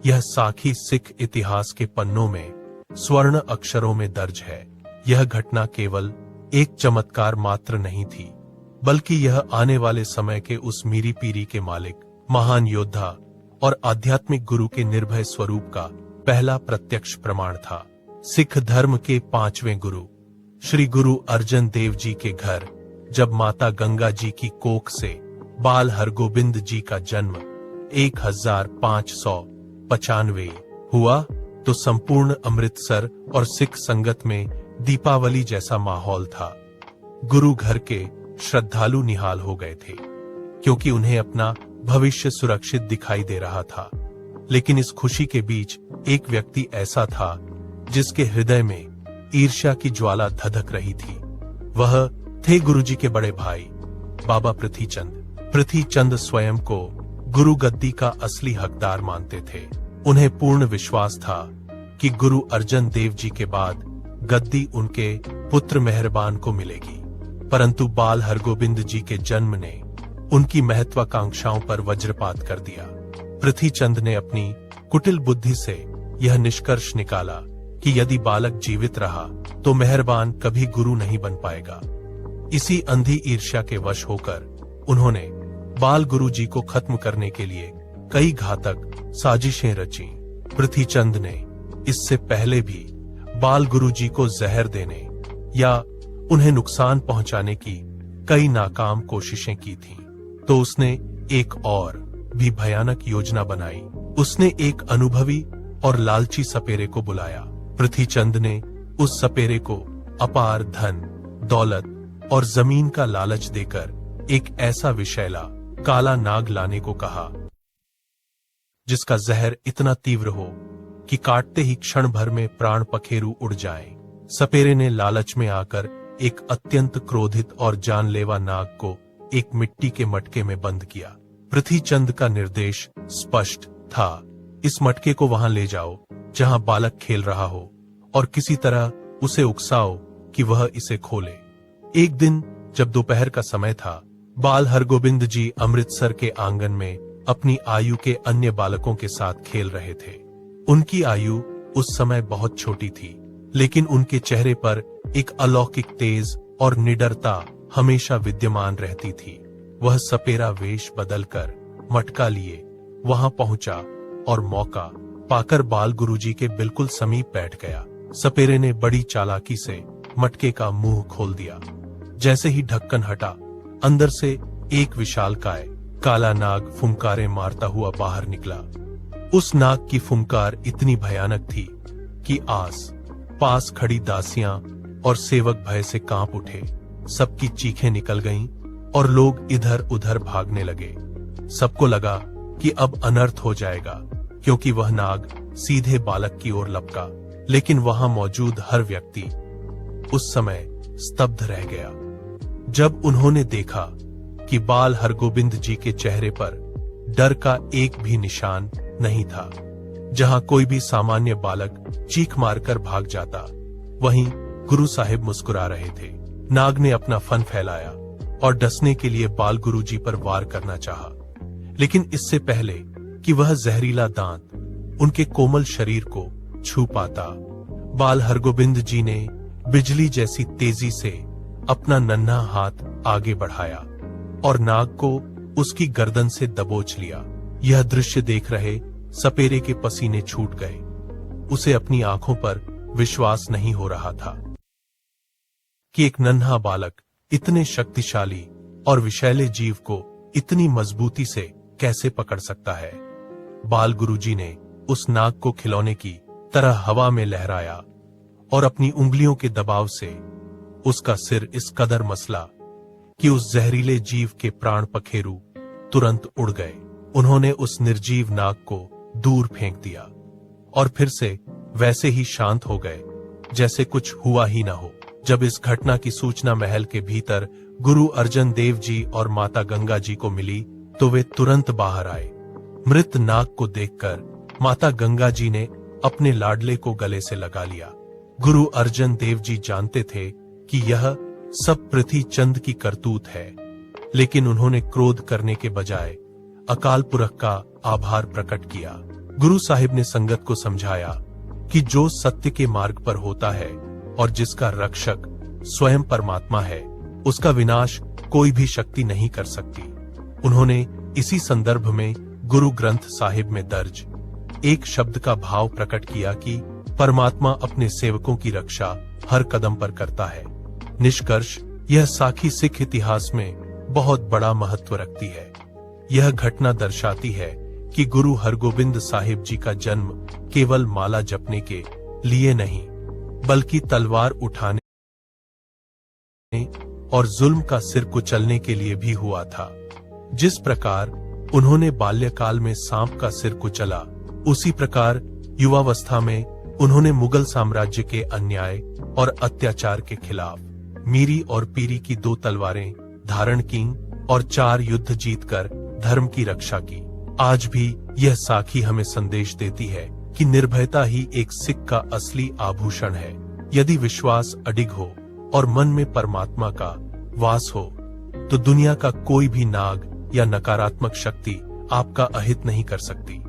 यह साखी सिख इतिहास के पन्नों में स्वर्ण अक्षरों में दर्ज है। यह घटना केवल एक चमत्कार मात्र नहीं थी, बल्कि यह आने वाले समय के उस मीरी पीरी के मालिक, महान योद्धा और आध्यात्मिक गुरु के निर्भय स्वरूप का पहला प्रत्यक्ष प्रमाण था। सिख धर्म के 5वें गुरु श्री गुरु अर्जन देव जी के घर जब माता गंगा जी की कोख से बाल हरगोबिंद जी का जन्म 1595 हुआ तो संपूर्ण अमृतसर और सिख संगत में दीपावली जैसा माहौल था। गुरु घर के श्रद्धालु निहाल हो गए थे, क्योंकि उन्हें अपना भविष्य सुरक्षित दिखाई दे रहा था। लेकिन इस खुशी के बीच एक व्यक्ति ऐसा था जिसके हृदय में ईर्ष्या की ज्वाला धधक रही थी। वह थे गुरुजी के बड़े भाई बाबा पृथ्वीचंद। पृथ्वीचंद स्वयं को गुरु गद्दी का असली हकदार मानते थे। उन्हें पूर्ण विश्वास था कि गुरु अर्जन देव जी के बाद गद्दी उनके पुत्र मेहरबान को मिलेगी। परंतु बाल हरगोबिंद जी के जन्म ने उनकी महत्वाकांक्षाओं पर वज्रपात कर दिया। पृथ्वीचंद ने अपनी कुटिल बुद्धि से यह निष्कर्ष निकाला कि यदि बालक जीवित रहा तो मेहरबान कभी गुरु नहीं बन पाएगा। इसी अंधी ईर्ष्या के वश होकर उन्होंने बाल गुरु जी को खत्म करने के लिए कई घातक साजिशें रची। पृथ्वीचंद ने इससे पहले भी बाल गुरु जी को जहर देने या उन्हें नुकसान पहुंचाने की कई नाकाम कोशिशें की थीं। तो उसने एक और भी भयानक योजना बनाई। उसने एक अनुभवी और लालची सपेरे को बुलाया। पृथ्वीचंद ने उस सपेरे को अपार धन, दौलत और जमीन का लालच देकर एक ऐसा विषैला काला नाग लाने को कहा जिसका जहर इतना तीव्र हो कि काटते ही क्षण भर में प्राण पखेरु उड़ जाएं। सपेरे ने लालच में आकर एक अत्यंत क्रोधित और जानलेवा नाग को एक मिट्टी के मटके में बंद किया। पृथ्वीचंद का निर्देश स्पष्ट था, इस मटके को वहां ले जाओ जहां बालक खेल रहा हो और किसी तरह उसे उकसाओ कि वह इसे खोले। एक दिन जब दोपहर का समय था, बाल हरगोबिंद जी अमृतसर के आंगन में अपनी आयु के अन्य बालकों के साथ खेल रहे थे। उनकी आयु उस समय बहुत छोटी थी, लेकिन उनके चेहरे पर एक अलौकिक तेज और निडरता हमेशा विद्यमान रहती थी। वह सपेरा वेश बदलकर मटका लिए वहां पहुंचा और मौका पाकर बाल गुरुजी के बिल्कुल समीप बैठ गया। सपेरे ने बड़ी चालाकी से मटके का मुंह खोल दिया। जैसे ही ढक्कन हटा, अंदर से एक विशालकाय काला नाग फुंकारे मारता हुआ बाहर निकला। उस नाग की फुंकार इतनी भयानक थी कि आस पास खड़ी दासियां और सेवक भय से कांप उठे। सबकी चीखें निकल गईं और लोग इधर उधर भागने लगे। सबको लगा कि अब अनर्थ हो जाएगा, क्योंकि वह नाग सीधे बालक की ओर लपका। लेकिन वहां मौजूद हर व्यक्ति उस समय स्तब्ध रह गया जब उन्होंने देखा कि बाल हरगोबिंद जी के चेहरे पर डर का एक भी निशान नहीं था। जहां कोई भी सामान्य बालक चीख मारकर भाग जाता, वहीं गुरु साहिब मुस्कुरा रहे थे। नाग ने अपना फन फैलाया और डसने के लिए बाल गुरु जी पर वार करना चाहा, लेकिन इससे पहले कि वह जहरीला दांत उनके कोमल शरीर को छू पाता, बाल हरगोबिंद जी ने बिजली जैसी तेजी से अपना नन्हा हाथ आगे बढ़ाया और नाग को उसकी गर्दन से दबोच लिया। यह दृश्य देख रहे सपेरे के पसीने छूट गए। उसे अपनी आंखों पर विश्वास नहीं हो रहा था कि एक नन्हा बालक इतने शक्तिशाली और विषैले जीव को इतनी मजबूती से कैसे पकड़ सकता है। बाल गुरुजी ने उस नाग को खिलौने की तरह हवा में लहराया और अपनी उंगलियों के दबाव से उसका सिर इस कदर मसला कि उस जहरीले जीव के प्राण पखेरु तुरंत उड़ गए। उन्होंने उस निर्जीव नाग को दूर फेंक दिया और फिर से वैसे ही शांत हो गए जैसे कुछ हुआ ही न हो। जब इस घटना की सूचना महल के भीतर गुरु अर्जन देव जी और माता गंगा जी को मिली तो वे तुरंत बाहर आए। मृत नाग को देखकर माता गंगा जी ने अपने लाडले को गले से लगा लिया। गुरु अर्जन देव जी जानते थे कि यह सब पृथ्वीचंद की करतूत है, लेकिन उन्होंने क्रोध करने के बजाय अकाल पुरख का आभार प्रकट किया। गुरु साहिब ने संगत को समझाया कि जो सत्य के मार्ग पर होता है और जिसका रक्षक स्वयं परमात्मा है, उसका विनाश कोई भी शक्ति नहीं कर सकती। उन्होंने इसी संदर्भ में गुरु ग्रंथ साहिब में दर्ज एक शब्द का भाव प्रकट किया कि परमात्मा अपने सेवकों की रक्षा हर कदम पर करता है। निष्कर्ष, यह साखी सिख इतिहास में बहुत बड़ा महत्व रखती है। यह घटना दर्शाती है कि गुरु हरगोबिंद साहिब जी का जन्म केवल माला जपने के लिए नहीं, बल्कि तलवार उठाने और जुल्म का सिर कुचलने के लिए भी हुआ था। जिस प्रकार उन्होंने बाल्यकाल में सांप का सिर कुचला, उसी प्रकार युवावस्था में उन्होंने मुगल साम्राज्य के अन्याय और अत्याचार के खिलाफ मीरी और पीरी की 2 तलवारें धारण की और 4 युद्ध जीतकर धर्म की रक्षा की। आज भी यह साखी हमें संदेश देती है कि निर्भयता ही एक सिख का असली आभूषण है। यदि विश्वास अडिग हो और मन में परमात्मा का वास हो, तो दुनिया का कोई भी नाग या नकारात्मक शक्ति आपका अहित नहीं कर सकती।